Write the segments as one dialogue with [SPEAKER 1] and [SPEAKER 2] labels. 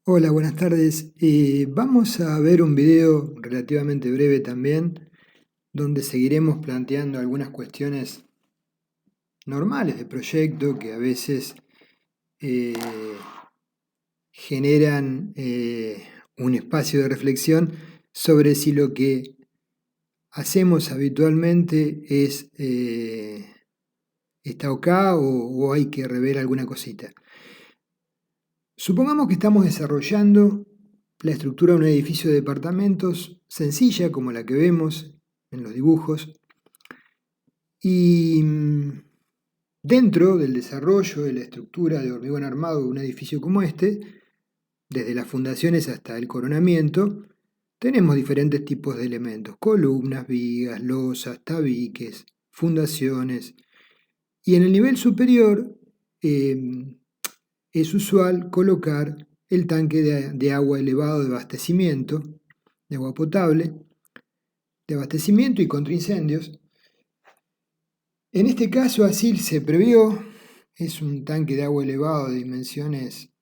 [SPEAKER 1] Hola, buenas tardes. Vamos a ver un video relativamente breve también, donde seguiremos planteando algunas cuestiones normales de proyecto que a veces eh, generan un espacio de reflexión sobre si lo que hacemos habitualmente está ok o hay que rever alguna cosita. Supongamos que estamos desarrollando la estructura de un edificio de departamentos sencilla como la que vemos en los dibujos y dentro del desarrollo de la estructura de hormigón armado de un edificio como este, desde las fundaciones hasta el coronamiento, tenemos diferentes tipos de elementos: columnas, vigas, losas, tabiques, fundaciones, y en el nivel superior es usual colocar el tanque de agua elevado de abastecimiento, de agua potable, de abastecimiento y contra incendios. En este caso así se previó, es un tanque de agua elevado de dimensiones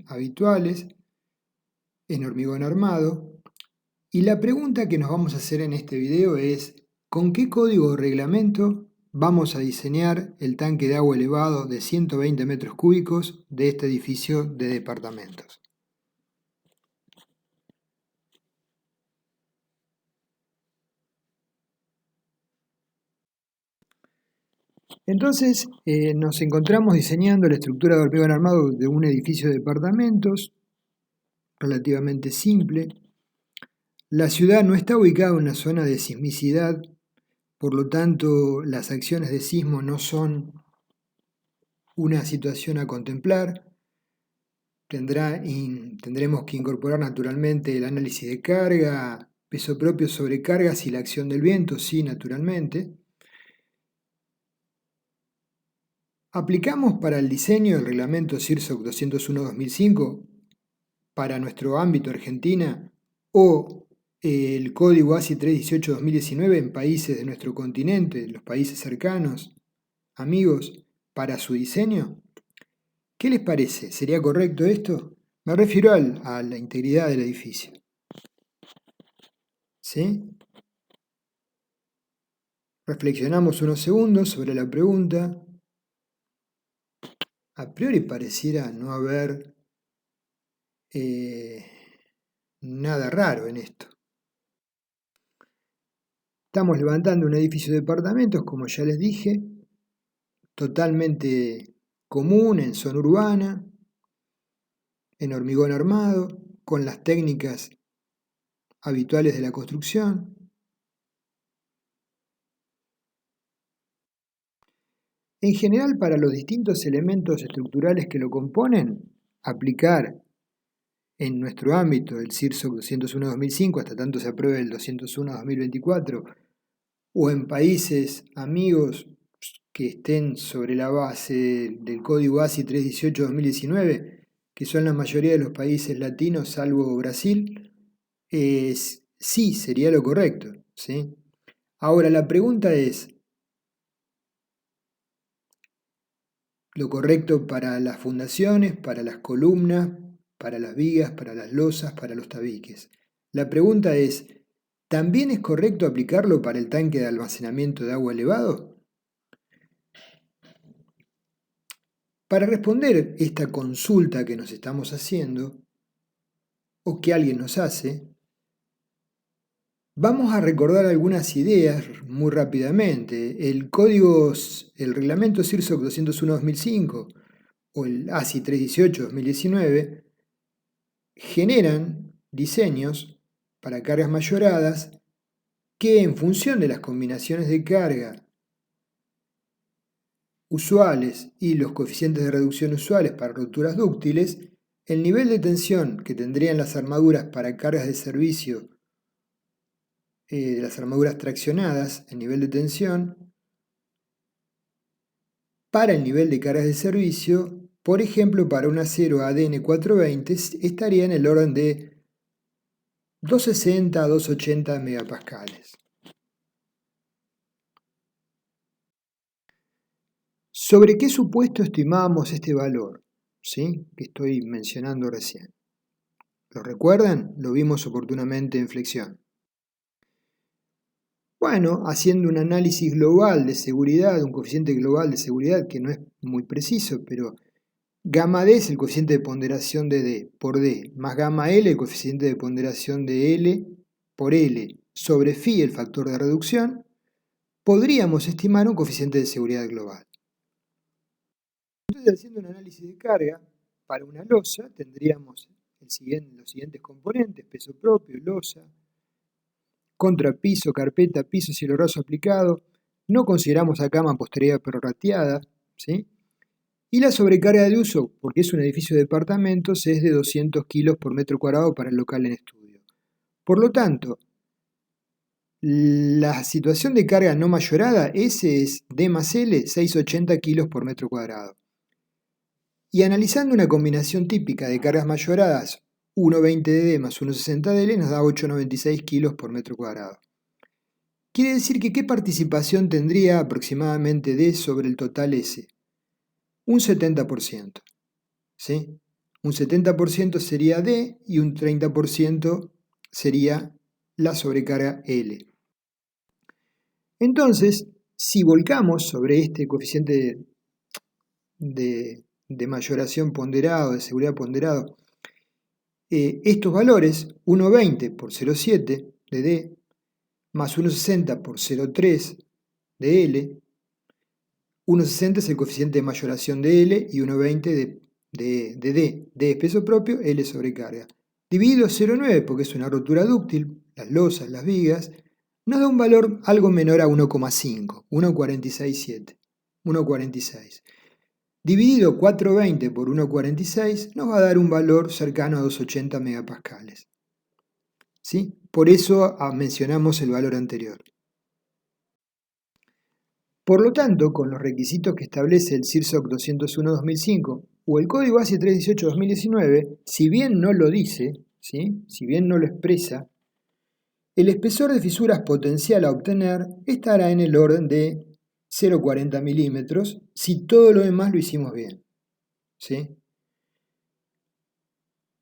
[SPEAKER 1] habituales, en hormigón armado, y la pregunta que nos vamos a hacer en este video es: ¿con qué código o reglamento vamos a diseñar el tanque de agua elevado de 120 metros cúbicos de este edificio de departamentos? Entonces nos encontramos diseñando la estructura de hormigón armado de un edificio de departamentos relativamente simple. La ciudad no está ubicada en una zona de sismicidad, por lo tanto las acciones de sismo no son una situación a contemplar. Tendremos que incorporar naturalmente el análisis de carga, peso propio sobre cargas y la acción del viento, sí, naturalmente. Aplicamos para el diseño del reglamento CIRSOC 201-2005 para nuestro ámbito Argentina o el código ASI 318-2019 en países de nuestro continente, los países cercanos, amigos, para su diseño. ¿Qué les parece? ¿Sería correcto esto? Me refiero a la integridad del edificio. ¿Sí? Reflexionamos unos segundos sobre la pregunta. A priori pareciera no haber nada raro en esto. Estamos levantando un edificio de departamentos, como ya les dije, totalmente común en zona urbana, en hormigón armado, con las técnicas habituales de la construcción. En general, para los distintos elementos estructurales que lo componen, aplicar en nuestro ámbito el CIRSOC 201-2005 hasta tanto se apruebe el 201-2024, o en países amigos que estén sobre la base del código ASI 318-2019, que son la mayoría de los países latinos, salvo Brasil, sí sería lo correcto, ¿sí? Ahora la pregunta es: lo correcto para las fundaciones, para las columnas, para las vigas, para las losas, para los tabiques. La pregunta es: ¿también es correcto aplicarlo para el tanque de almacenamiento de agua elevado? Para responder esta consulta que nos estamos haciendo, o que alguien nos hace, vamos a recordar algunas ideas muy rápidamente. El reglamento CIRSOC 201-2005 o el ASI 318-2019 generan diseños para cargas mayoradas que, en función de las combinaciones de carga usuales y los coeficientes de reducción usuales para rupturas dúctiles, el nivel de tensión que tendrían las armaduras para cargas de servicio de las armaduras traccionadas, el nivel de tensión para el nivel de cargas de servicio, por ejemplo, para un acero ADN 420, estaría en el orden de 260 a 280 megapascales. ¿Sobre qué supuesto estimábamos este valor? ¿sí?, que estoy mencionando recién. ¿Lo recuerdan? Lo vimos oportunamente en flexión. Bueno, haciendo un análisis global de seguridad, un coeficiente global de seguridad que no es muy preciso, pero gamma D es el coeficiente de ponderación de D por D, más gamma L el coeficiente de ponderación de L por L, sobre phi el factor de reducción, podríamos estimar un coeficiente de seguridad global. Entonces, haciendo un análisis de carga para una losa, tendríamos los siguientes componentes: peso propio, losa, contrapiso, carpeta, piso, cielo raso aplicado. No consideramos acá mampostería prorrateada, ¿sí? Y la sobrecarga de uso, porque es un edificio de departamentos, es de 200 kilos por metro cuadrado para el local en estudio. Por lo tanto, la situación de carga no mayorada, S es D más L, 680 kilos por metro cuadrado. Y analizando una combinación típica de cargas mayoradas, 1,20 de D más 1,60 de L, nos da 896 kilos por metro cuadrado. Quiere decir que ¿qué participación tendría aproximadamente D sobre el total S? Un 70%. ¿Sí? Un 70% sería D y un 30% sería la sobrecarga L. Entonces, si volcamos sobre este coeficiente de mayoración ponderado, de seguridad ponderado, estos valores, 1,20 por 0,7 de D, más 1,60 por 0,3 de L, 1,60 es el coeficiente de mayoración de L y 1,20 de D. D es peso propio, L es sobrecarga. Dividido 0,9 porque es una rotura dúctil, las losas, las vigas, nos da un valor algo menor a 1,5, 1,467, 1,46. Dividido 420 por 1,46 nos va a dar un valor cercano a 280 megapascales. ¿Sí? Por eso mencionamos el valor anterior. Por lo tanto, con los requisitos que establece el CIRSOC 201-2005 o el Código ASI 318-2019, si bien no lo dice, ¿sí?, si bien no lo expresa, el espesor de fisuras potencial a obtener estará en el orden de 0,40 milímetros si todo lo demás lo hicimos bien. ¿Sí?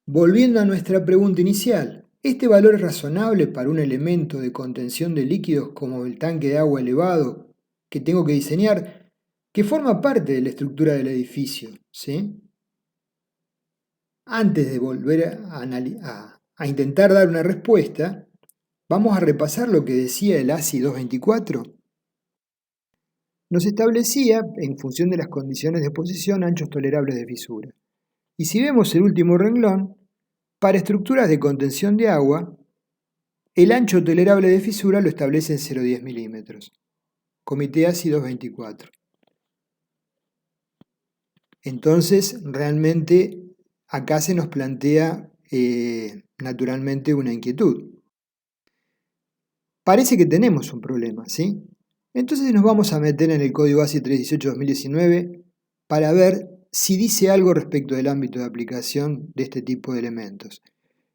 [SPEAKER 1] Volviendo a nuestra pregunta inicial, ¿este valor es razonable para un elemento de contención de líquidos como el tanque de agua elevado que tengo que diseñar, que forma parte de la estructura del edificio? ¿Sí? Antes de volver a intentar dar una respuesta, vamos a repasar lo que decía el ASI 224. Nos establecía, en función de las condiciones de posición, anchos tolerables de fisura. Y si vemos el último renglón, para estructuras de contención de agua, el ancho tolerable de fisura lo establece en 0,10 milímetros. Comité ASI 224. Entonces, realmente, acá se nos plantea naturalmente una inquietud. Parece que tenemos un problema, ¿sí? Entonces nos vamos a meter en el código ASI 318-2019 para ver si dice algo respecto del ámbito de aplicación de este tipo de elementos.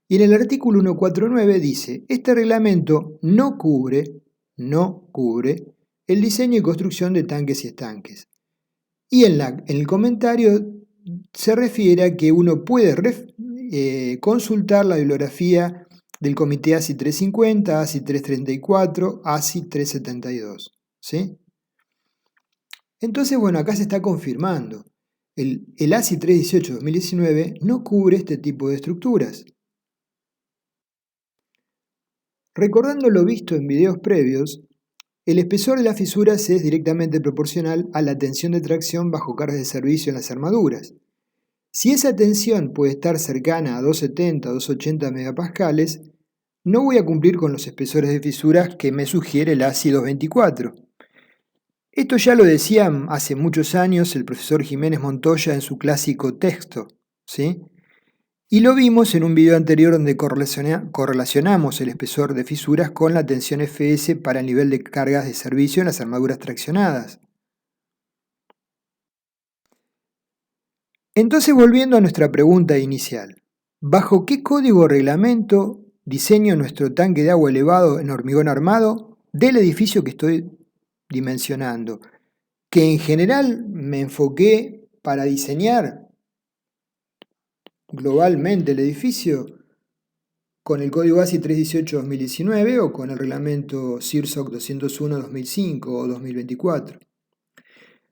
[SPEAKER 1] Y en el artículo 149 dice, este reglamento no cubre el diseño y construcción de tanques y estanques. Y en el comentario se refiere a que uno puede consultar la bibliografía del Comité ASI 350, ASI 334, ASI 372. ¿Sí? Entonces, bueno, acá se está confirmando. El ASI 318-2019 no cubre este tipo de estructuras. Recordando lo visto en videos previos, el espesor de las fisuras es directamente proporcional a la tensión de tracción bajo cargas de servicio en las armaduras. Si esa tensión puede estar cercana a 270 o 280 megapascales, no voy a cumplir con los espesores de fisuras que me sugiere el ASI 224. Esto ya lo decía hace muchos años el profesor Jiménez Montoya en su clásico texto, ¿sí? Y lo vimos en un video anterior donde correlacionamos el espesor de fisuras con la tensión Fs para el nivel de cargas de servicio en las armaduras traccionadas. Entonces, volviendo a nuestra pregunta inicial, ¿bajo qué código o reglamento diseño nuestro tanque de agua elevado en hormigón armado del edificio que estoy dimensionando? Que en general me enfoqué para diseñar globalmente el edificio con el código ASI 318-2019 o con el reglamento CIRSOC 201-2005 o 2024.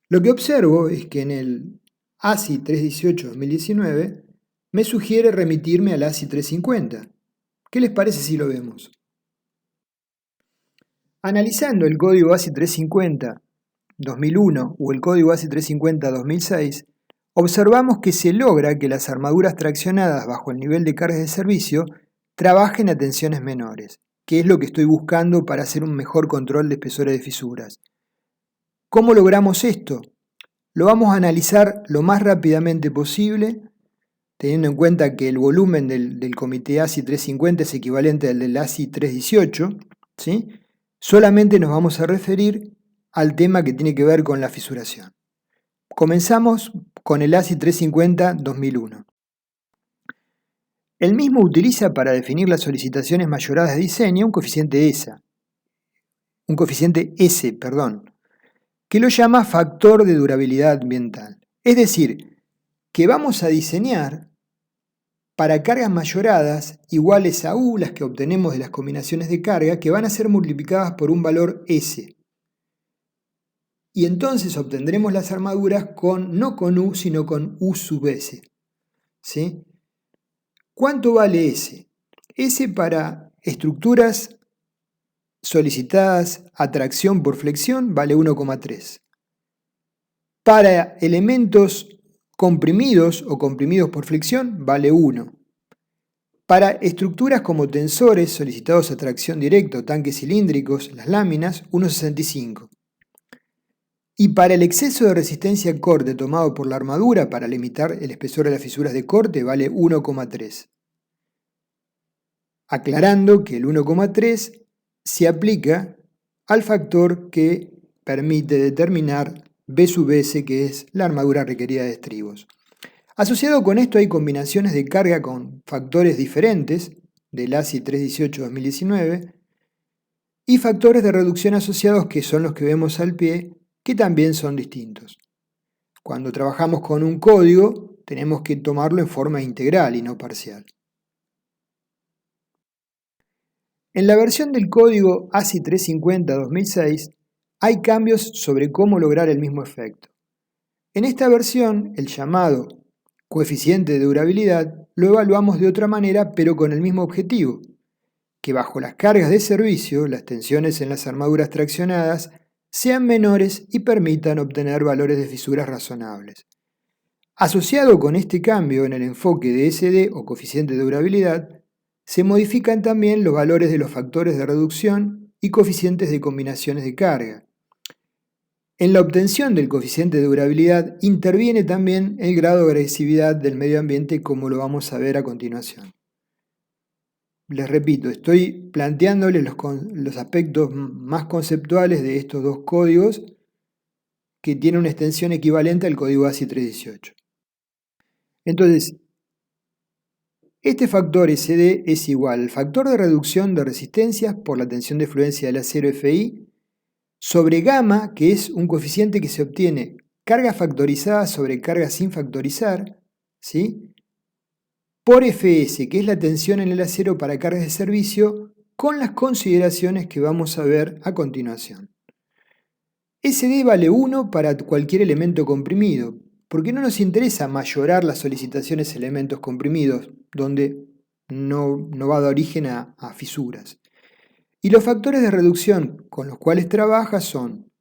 [SPEAKER 1] Lo que observo es que en el ASI 318-2019 me sugiere remitirme al ASI 350. ¿Qué les parece si lo vemos? Analizando el código ASI 350-2001 o el código ASI 350-2006, observamos que se logra que las armaduras traccionadas bajo el nivel de cargas de servicio trabajen a tensiones menores, que es lo que estoy buscando para hacer un mejor control de espesores de fisuras. ¿Cómo logramos esto? Lo vamos a analizar lo más rápidamente posible, teniendo en cuenta que el volumen del comité ASI 350 es equivalente al del ASI 318, ¿sí? Solamente nos vamos a referir al tema que tiene que ver con la fisuración. Comenzamos con el ASI 350-2001. El mismo utiliza para definir las solicitaciones mayoradas de diseño un coeficiente S, que lo llama factor de durabilidad ambiental. Es decir, que vamos a diseñar para cargas mayoradas iguales a U, las que obtenemos de las combinaciones de carga, que van a ser multiplicadas por un valor S. Y entonces obtendremos las armaduras no con U, sino con U sub S. ¿Sí? ¿Cuánto vale S? S para estructuras solicitadas a tracción por flexión vale 1,3. Para elementos comprimidos o comprimidos por flexión vale 1. Para estructuras como tensores solicitados a tracción directa o tanques cilíndricos, las láminas, 1,65. Y para el exceso de resistencia al corte tomado por la armadura para limitar el espesor de las fisuras de corte vale 1,3. Aclarando que el 1,3 se aplica al factor que permite determinar B sub S, que es la armadura requerida de estribos. Asociado con esto hay combinaciones de carga con factores diferentes del ASI 318-2019 y factores de reducción asociados que son los que vemos al pie, que también son distintos. Cuando trabajamos con un código tenemos que tomarlo en forma integral y no parcial. En la versión del código ASI 350-2006 hay cambios sobre cómo lograr el mismo efecto. En esta versión, el llamado coeficiente de durabilidad lo evaluamos de otra manera, pero con el mismo objetivo, que bajo las cargas de servicio, las tensiones en las armaduras traccionadas sean menores y permitan obtener valores de fisuras razonables. Asociado con este cambio en el enfoque de SD o coeficiente de durabilidad, se modifican también los valores de los factores de reducción y coeficientes de combinaciones de carga. En la obtención del coeficiente de durabilidad interviene también el grado de agresividad del medio ambiente, como lo vamos a ver a continuación. Les repito, estoy planteándoles los aspectos más conceptuales de estos dos códigos que tienen una extensión equivalente al código ASI 318. Entonces, este factor SD es igual al factor de reducción de resistencias por la tensión de fluencia del acero FI sobre gamma, que es un coeficiente que se obtiene carga factorizada sobre carga sin factorizar, ¿sí? Por FS, que es la tensión en el acero para cargas de servicio, con las consideraciones que vamos a ver a continuación. SD vale 1 para cualquier elemento comprimido, porque no nos interesa mayorar las solicitaciones de elementos comprimidos, donde no va a dar origen a fisuras. Y los factores de reducción con los cuales trabaja son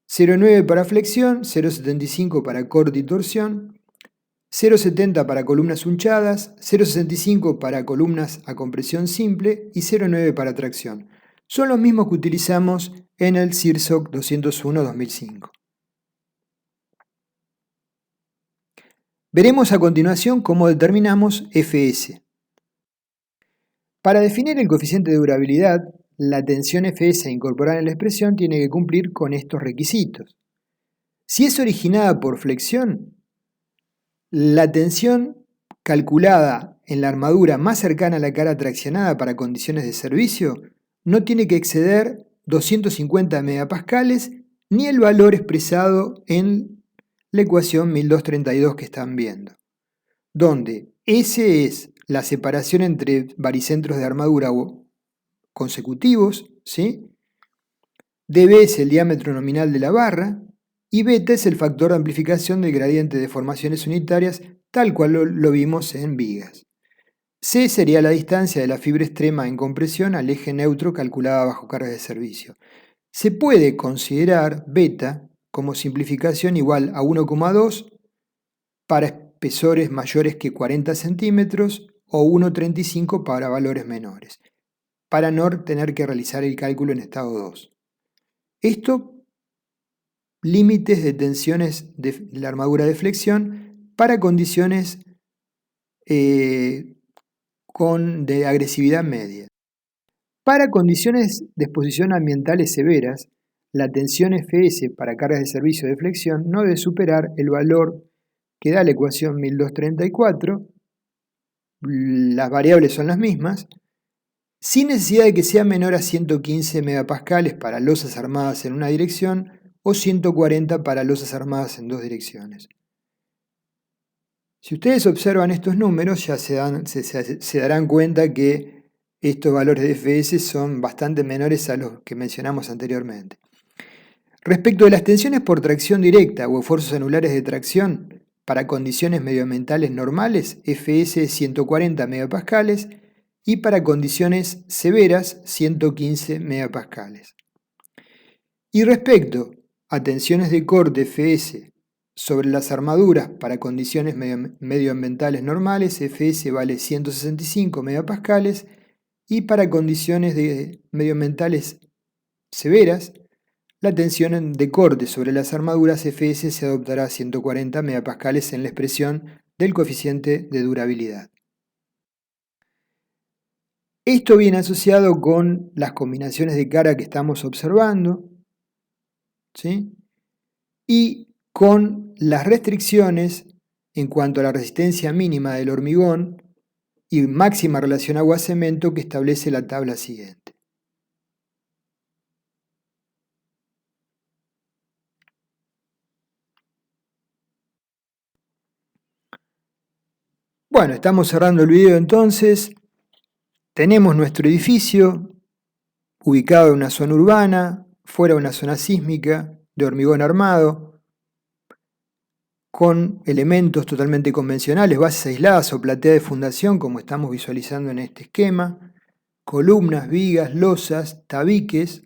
[SPEAKER 1] 0,9 para flexión, 0,75 para corte y torsión, 0,70 para columnas hunchadas, 0,65 para columnas a compresión simple y 0,9 para tracción. Son los mismos que utilizamos en el CIRSOC 201-2005. Veremos a continuación cómo determinamos FS. Para definir el coeficiente de durabilidad, la tensión FS incorporada en la expresión tiene que cumplir con estos requisitos. Si es originada por flexión, la tensión calculada en la armadura más cercana a la cara traccionada para condiciones de servicio no tiene que exceder 250 megapascales ni el valor expresado en la ecuación 1232 que están viendo. donde S es la separación entre baricentros de armadura consecutivos, ¿sí? dB es el diámetro nominal de la barra, y beta es el factor de amplificación del gradiente de deformaciones unitarias, tal cual lo vimos en vigas. C sería la distancia de la fibra extrema en compresión al eje neutro calculada bajo carga de servicio. Se puede considerar beta como simplificación igual a 1,2 para espesores mayores que 40 centímetros o 1,35 para valores menores, para no tener que realizar el cálculo en estado 2. Esto, límites de tensiones de la armadura de flexión para condiciones de agresividad media. Para condiciones de exposición ambientales severas, la tensión Fs para cargas de servicio de flexión no debe superar el valor que da la ecuación 1234, las variables son las mismas, sin necesidad de que sea menor a 115 megapascales para losas armadas en una dirección o 140 para losas armadas en dos direcciones. Si ustedes observan estos números, ya se darán cuenta que estos valores de Fs son bastante menores a los que mencionamos anteriormente. Respecto de las tensiones por tracción directa o esfuerzos anulares de tracción, para condiciones medioambientales normales, Fs es 140 megapascales y para condiciones severas, 115 megapascales. Y respecto a tensiones de corte Fs sobre las armaduras para condiciones medioambientales normales, Fs vale 165 megapascales y para condiciones medioambientales severas, la tensión de corte sobre las armaduras Fs se adoptará a 140 megapascales en la expresión del coeficiente de durabilidad. Esto viene asociado con las combinaciones de cara que estamos observando, ¿sí? Y con las restricciones en cuanto a la resistencia mínima del hormigón y máxima relación agua-cemento que establece la tabla siguiente. Bueno, estamos cerrando el video entonces. Tenemos nuestro edificio ubicado en una zona urbana, fuera de una zona sísmica, de hormigón armado, con elementos totalmente convencionales, bases aisladas o platea de fundación, como estamos visualizando en este esquema, columnas, vigas, losas, tabiques,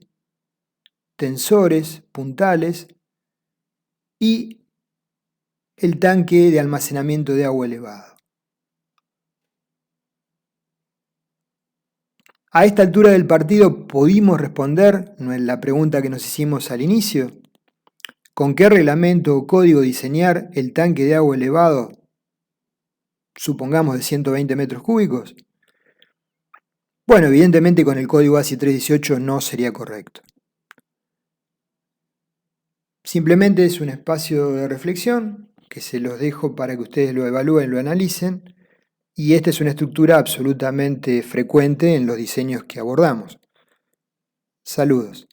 [SPEAKER 1] tensores, puntales y el tanque de almacenamiento de agua elevado. A esta altura del partido pudimos responder la pregunta que nos hicimos al inicio. ¿Con qué reglamento o código diseñar el tanque de agua elevado, supongamos de 120 metros cúbicos? Bueno, evidentemente con el código ASI 318 no sería correcto. Simplemente es un espacio de reflexión que se los dejo para que ustedes lo evalúen, lo analicen, y esta es una estructura absolutamente frecuente en los diseños que abordamos. Saludos.